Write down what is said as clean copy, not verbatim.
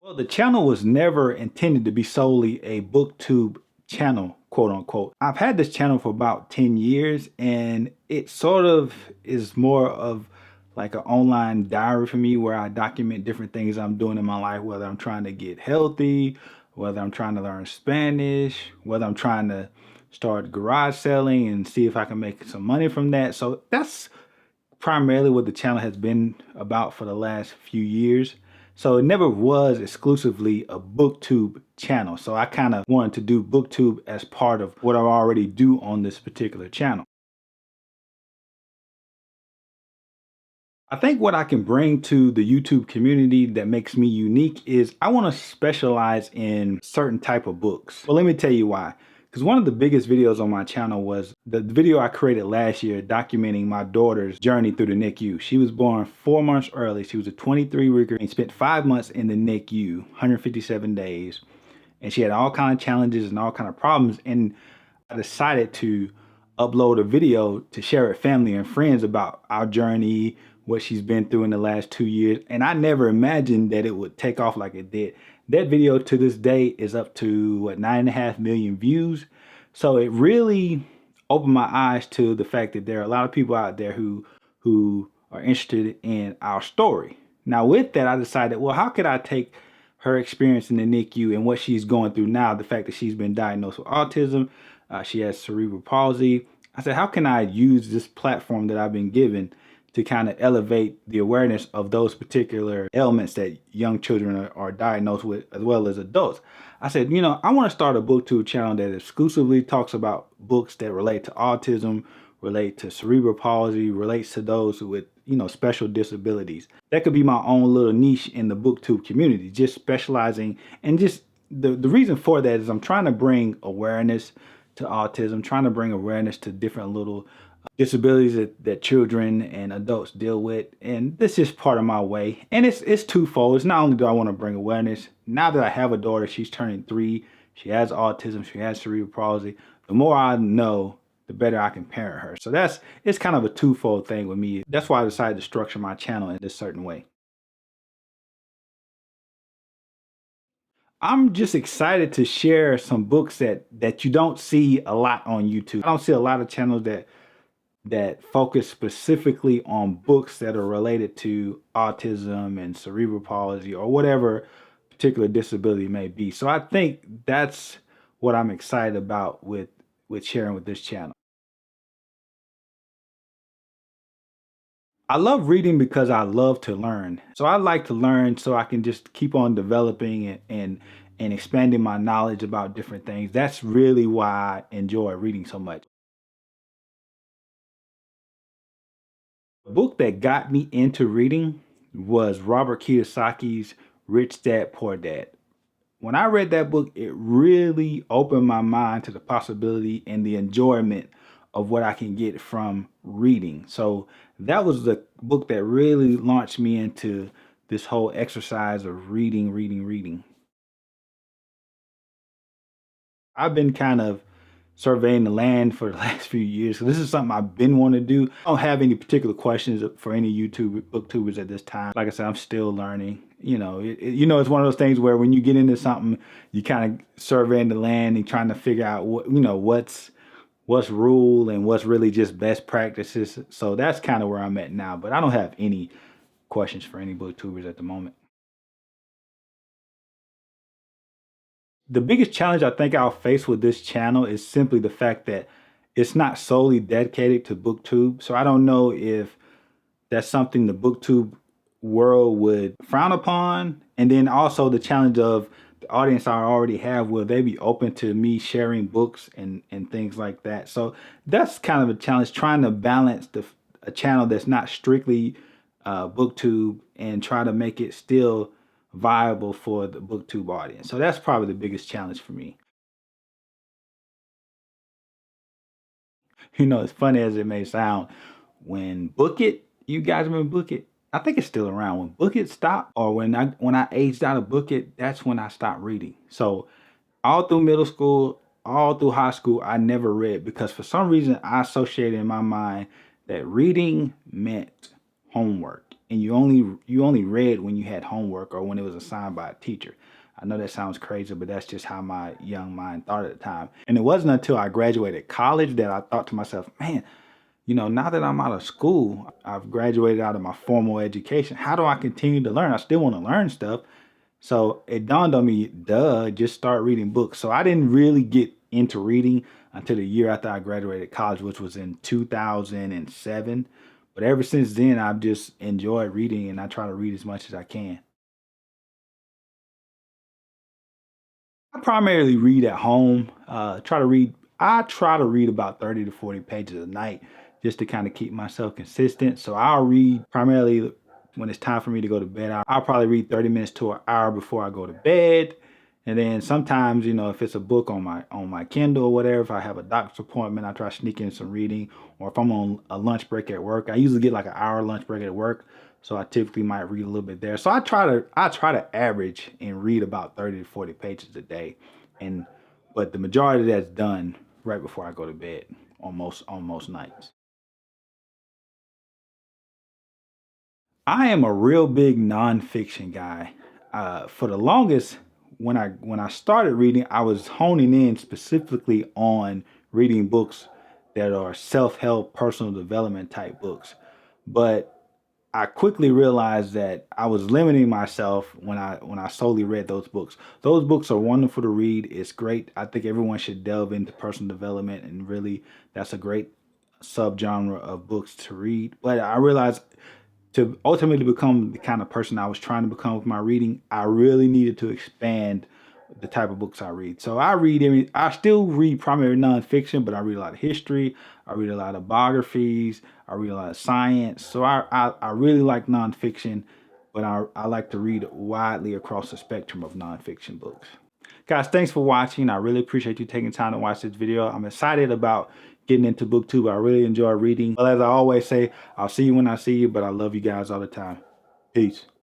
Well, the channel was never intended to be solely a booktube channel, quote unquote. I've had this channel for about 10 years and it sort of is more of like an online diary for me where I document different things I'm doing in my life, whether I'm trying to get healthy, whether I'm trying to learn Spanish, whether I'm trying to start garage selling and see if I can make some money from that. So that's primarily what the channel has been about for the last few years. So it never was exclusively a booktube channel. So I kind of wanted to do booktube as part of what I already do on this particular channel. I think what I can bring to the YouTube community that makes me unique is I want to specialize in certain type of books. Well, let me tell you why. Because one of the biggest videos on my channel was the video I created last year documenting my daughter's journey through the NICU. She was born 4 months early. She was a 23-weeker and spent 5 months in the NICU, 157 days. And she had all kinds of challenges and all kinds of problems. And I decided to upload a video to share with family and friends about our journey, what she's been through in the last 2 years. And I never imagined that it would take off like it did. That video to this day is up to what, 9.5 million views. So it really opened my eyes to the fact that there are a lot of people out there who are interested in our story. Now with that, I decided, well, how could I take her experience in the NICU and what she's going through now, the fact that she's been diagnosed with autism, she has cerebral palsy. I said, how can I use this platform that I've been given to kind of elevate the awareness of those particular ailments that young children are diagnosed with, as well as adults? I said, you know, I want to start a booktube channel that exclusively talks about books that relate to autism, relate to cerebral palsy, relates to those with, you know, special disabilities. That could be my own little niche in the booktube community, just specializing. And just the reason for that is I'm trying to bring awareness to autism, trying to bring awareness to different little disabilities that children and adults deal with. And this is part of my way. And it's twofold. It's not only do I want to bring awareness, now that I have a daughter, she's turning 3, she has autism, she has cerebral palsy. The more I know, the better I can parent her. So it's kind of a twofold thing with me. That's why I decided to structure my channel in this certain way. I'm just excited to share some books that you don't see a lot on YouTube. I don't see a lot of channels that focus specifically on books that are related to autism and cerebral palsy or whatever particular disability may be. So I think that's what I'm excited about with sharing with this channel. I love reading because I love to learn. So I like to learn so I can just keep on developing and expanding my knowledge about different things. That's really why I enjoy reading so much. The book that got me into reading was Robert Kiyosaki's Rich Dad Poor Dad. When I read that book, it really opened my mind to the possibility and the enjoyment of what I can get from reading. So that was the book that really launched me into this whole exercise of reading, reading, reading. I've been kind of surveying the land for the last few years. So this is something I've been wanting to do. I don't have any particular questions for any YouTube booktubers at this time. Like I said, I'm still learning. You know, it's one of those things where when you get into something, you kind of surveying the land and trying to figure out what, what's rule and what's really just best practices. So that's kind of where I'm at now. But I don't have any questions for any booktubers at the moment. The biggest challenge I think I'll face with this channel is simply the fact that it's not solely dedicated to booktube. So I don't know if that's something the booktube world would frown upon. And then also the challenge of the audience I already have, will they be open to me sharing books and things like that? So that's kind of a challenge, trying to balance a channel that's not strictly booktube and try to make it still viable for the booktube audience. So that's probably the biggest challenge for me. You know, as funny as it may sound, when Book It, you guys remember Book It? I think it's still around. When Book It stopped, or when I aged out of Book It, that's when I stopped reading. So all through middle school, all through high school, I never read because for some reason I associated in my mind that reading meant homework. and you only read when you had homework or when it was assigned by a teacher. I know that sounds crazy, but that's just how my young mind thought at the time. And it wasn't until I graduated college that I thought to myself, man, now that I'm out of school, I've graduated out of my formal education. How do I continue to learn? I still want to learn stuff. So it dawned on me, duh, just start reading books. So I didn't really get into reading until the year after I graduated college, which was in 2007. But ever since then, I've just enjoyed reading and I try to read as much as I can. I primarily read at home. I try to read about 30 to 40 pages a night just to kind of keep myself consistent. So I'll read primarily when it's time for me to go to bed. I'll probably read 30 minutes to an hour before I go to bed. And then sometimes, if it's a book on my Kindle or whatever, if I have a doctor's appointment, I try to sneak in some reading. Or if I'm on a lunch break at work, I usually get like an hour lunch break at work. So I typically might read a little bit there. So I try to average and read about 30 to 40 pages a day. And but the majority of that's done right before I go to bed on most nights. I am a real big nonfiction guy. For the longest, when I started reading, I was honing in specifically on reading books that are self-help, personal development type books. But I quickly realized that I was limiting myself when I solely read those books. Those books are wonderful to read. It's great. I think everyone should delve into personal development, and really, that's a great subgenre of books to read. But I realized to ultimately become the kind of person I was trying to become with my reading, I really needed to expand the type of books I read. So I still read primarily nonfiction, but I read a lot of history. I read a lot of biographies. I read a lot of science. So I really like nonfiction, but I like to read widely across the spectrum of nonfiction books. Guys, thanks for watching. I really appreciate you taking time to watch this video. I'm excited about getting into BookTube. I really enjoy reading. But as I always say, I'll see you when I see you, but I love you guys all the time. Peace.